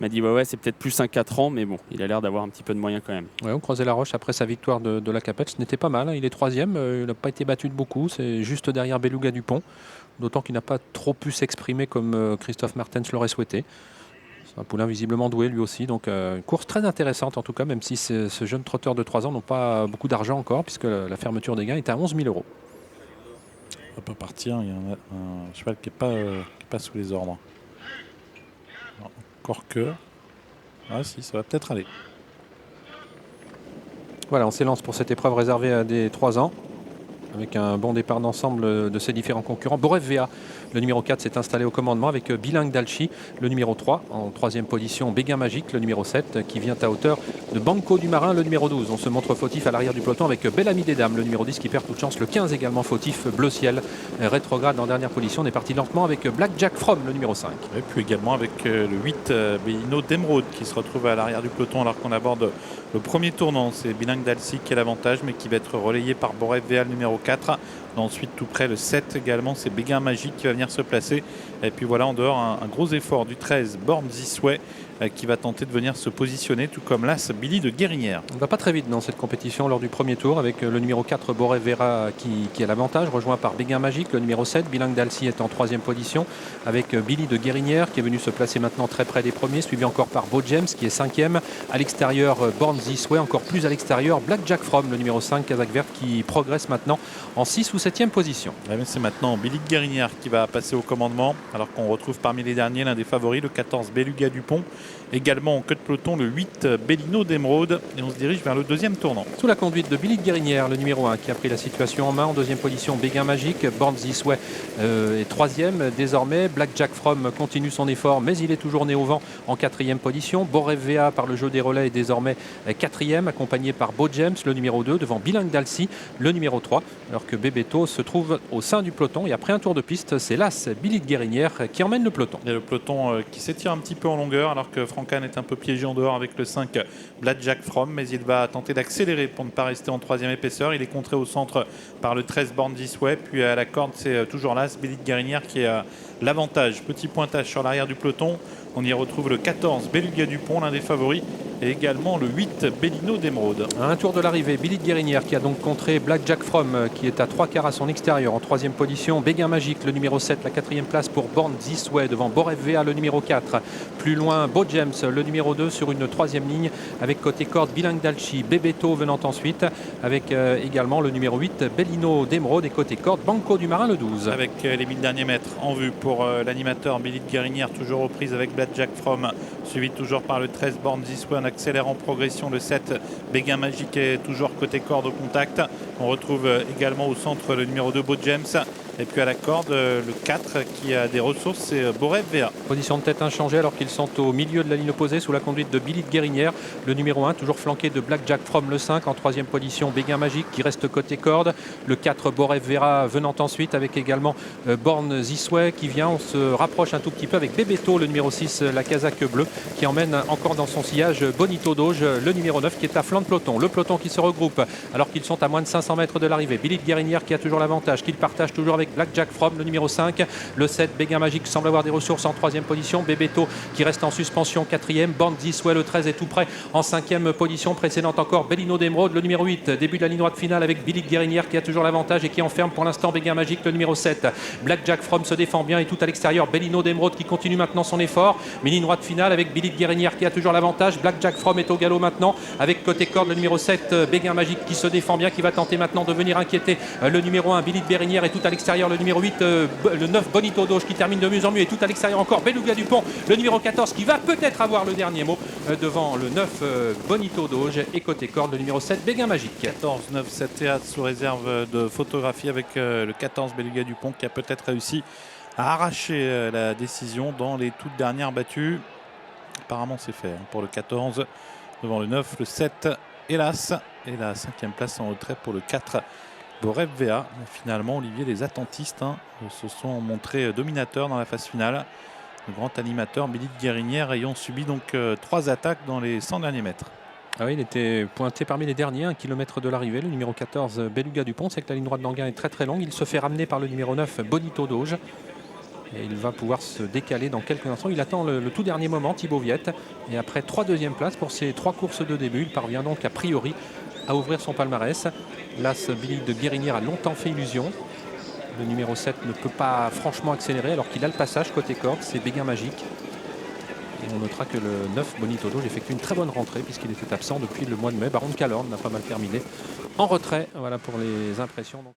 m'a dit ouais, c'est peut-être plus un 4 ans, mais bon, il a l'air d'avoir un petit peu de moyens quand même. Ouais, on croisait la roche après sa victoire de la Capelle. Ce n'était pas mal, hein. Il est troisième, il n'a pas été battu de beaucoup. C'est juste derrière Beluga Dupont. D'autant qu'il n'a pas trop pu s'exprimer comme Christophe Martens l'aurait souhaité. C'est un poulain visiblement doué lui aussi. Donc une course très intéressante en tout cas, même si ce jeune trotteur de 3 ans n'a pas beaucoup d'argent encore, puisque la fermeture des gains est à 11 000 euros. On va pas partir, il y a un cheval qui n'est pas sous les ordres. Encore que. Ah si, ça va peut-être aller. Voilà, on s'élance pour cette épreuve réservée à des 3 ans, avec un bon départ d'ensemble de ces différents concurrents. Boref VA, le numéro 4, s'est installé au commandement avec Bilingue Dalchi, le numéro 3. En troisième position, Béguin Magique, le numéro 7, qui vient à hauteur de Banco du Marin, le numéro 12. On se montre fautif à l'arrière du peloton avec Bel Ami des Dames, le numéro 10, qui perd toute chance. Le 15 également fautif, Bleu Ciel, rétrograde en dernière position. On est parti lentement avec Black Jack From, le numéro 5. Et puis également avec le 8, Bellino d'Emeraude, qui se retrouve à l'arrière du peloton alors qu'on aborde le premier tournant. C'est Bilingue Dalcy qui a l'avantage, mais qui va être relayé par Boref VA, le numéro 4. Ensuite, tout près, le 7 également, c'est Béguin Magique qui va venir se placer. Et puis voilà, en dehors, un gros effort du 13, Born This Way, qui va tenter de venir se positionner, tout comme l'As Billy de Guérinière. On ne va pas très vite dans cette compétition lors du premier tour, avec le numéro 4, Boref Vera, qui a l'avantage, rejoint par Béguin Magique, le numéro 7. Bilingue Dalcy est en troisième position, avec Billy de Guérinière, qui est venu se placer maintenant très près des premiers, suivi encore par Beau James, qui est cinquième. À l'extérieur, Born This Way, encore plus à l'extérieur, Black Jack From, le numéro 5, Kazakh Verte, qui progresse maintenant en 6 ou 7e position. Ouais, mais c'est maintenant Billy de Guérinière qui va passer au commandement, alors qu'on retrouve parmi les derniers l'un des favoris, le 14, Beluga Dupont. Également en queue de peloton, le 8, Bellino d'Emeraude. Et on se dirige vers le deuxième tournant. Sous la conduite de Billy de Guérinière, le numéro 1, qui a pris la situation en main. En deuxième position, Béguin Magique. Born This Way est troisième désormais. Black Jack From continue son effort, mais il est toujours né au vent en quatrième position. Boref VA, par le jeu des relais, est désormais quatrième, accompagné par Beau James, le numéro 2, devant Bilingue Dalcy, le numéro 3. Alors que Bebeto se trouve au sein du peloton. Et après un tour de piste, c'est l'As Billy de Guérinière qui emmène le peloton. Et le peloton qui s'étire un petit peu en longueur, alors que Francan est un peu piégé en dehors avec le 5, Black Jack From, mais il va tenter d'accélérer pour ne pas rester en troisième épaisseur. Il est contré au centre par le 13, Born This Way, puis à la corde, c'est toujours l'As Billy de Guérinière qui a l'avantage. Petit pointage sur l'arrière du peloton. On y retrouve le 14, Beluga Dupont, l'un des favoris, et également le 8, Bellino d'Emeraude. À un tour de l'arrivée, Billy de Guérinière qui a donc contré Black Jack From, qui est à 3 quarts à son extérieur. En troisième position, Béguin Magique, le numéro 7, la quatrième place pour Born This Way, devant Boref VA, le numéro 4. Plus loin, Beau James, le numéro 2, sur une troisième ligne, avec côté corde Bilingue Dalchi, Bebeto venant ensuite, avec également le numéro 8, Bellino d'Emeraude, et côté corde, Banco du Marin, le 12. Avec les 1000 derniers mètres en vue pour l'animateur Billy de Guérinière, toujours aux prises avec Black Jack From, suivi toujours par le 13, Born This Way. On accélère en progression, le 7, Béguin Magique est toujours côté corde au contact. On retrouve également au centre le numéro 2, Beau James. Et puis à la corde, le 4 qui a des ressources, c'est Boref VA. Position de tête inchangée alors qu'ils sont au milieu de la ligne opposée sous la conduite de Billy de Guérinière. Le numéro 1, toujours flanqué de Black Jack From, le 5. En troisième position, Béguin Magique qui reste côté corde. Le 4, Boref Vera venant ensuite, avec également Born This Way qui vient. On se rapproche un tout petit peu avec Bebeto, le numéro 6, la casaque bleue, qui emmène encore dans son sillage Bonito d'Auge, le numéro 9, qui est à flanc de peloton. Le peloton qui se regroupe alors qu'ils sont à moins de 500 mètres de l'arrivée. Billy de Guérinière qui a toujours l'avantage, qu'il partage toujours avec Black Jack From, le numéro 5. Le 7, Béguin Magique, semble avoir des ressources en troisième position. Bebeto qui reste en suspension, quatrième. Born This Way, le 13, est tout près en cinquième position. Précédente encore, Bellino d'Emeraude, le numéro 8. Début de la ligne droite finale avec Billy de Guérinière qui a toujours l'avantage et qui enferme pour l'instant Béguin Magique, le numéro 7. Black Jack From se défend bien et tout à l'extérieur. Bellino d'Emeraude qui continue maintenant son effort. Mais ligne droite finale avec Billy de Guérinière qui a toujours l'avantage. Black Jack From est au galop maintenant avec côté corde le numéro 7, Béguin Magique, qui se défend bien, qui va tenter maintenant de venir inquiéter le numéro 1, Billy de Guérinière, et tout à l'extérieur le numéro 8, le 9, Bonito d'Auge, qui termine de mieux en mieux, et tout à l'extérieur encore Beluga Dupont, le numéro 14, qui va peut-être avoir le dernier mot devant le 9, Bonito d'Auge, et côté corde le numéro 7, Béguin Magique. 14, 9, 7 théâtre sous réserve de photographie avec le 14, Beluga Dupont, qui a peut-être réussi à arracher la décision dans les toutes dernières battues. Apparemment c'est fait pour le 14 devant le 9, le 7, hélas, et la cinquième place en retrait pour le 4, Boref VA. Finalement, Olivier, les attentistes se sont montrés dominateurs dans la phase finale. Le grand animateur Billy de Guérinière ayant subi donc 3 attaques dans les 100 derniers mètres. Ah oui, il était pointé parmi les derniers, 1 kilomètre de l'arrivée. Le numéro 14, Beluga Dupont, c'est que la ligne droite d'Anguin est très très longue. Il se fait ramener par le numéro 9, Bonito d'Auge. Et il va pouvoir se décaler dans quelques instants. Il attend le tout dernier moment, Thibaut Viette. Et après 3 deuxièmes places pour ses 3 courses de début, il parvient donc a priori à ouvrir son palmarès. L'As Billy de Guérinière a longtemps fait illusion. Le numéro 7 ne peut pas franchement accélérer alors qu'il a le passage côté corde. C'est Béguin Magique. Et on notera que le 9 Bonito Doge effectue une très bonne rentrée puisqu'il était absent depuis le mois de mai. Baron de Calorne n'a pas mal terminé en retrait. Voilà pour les impressions.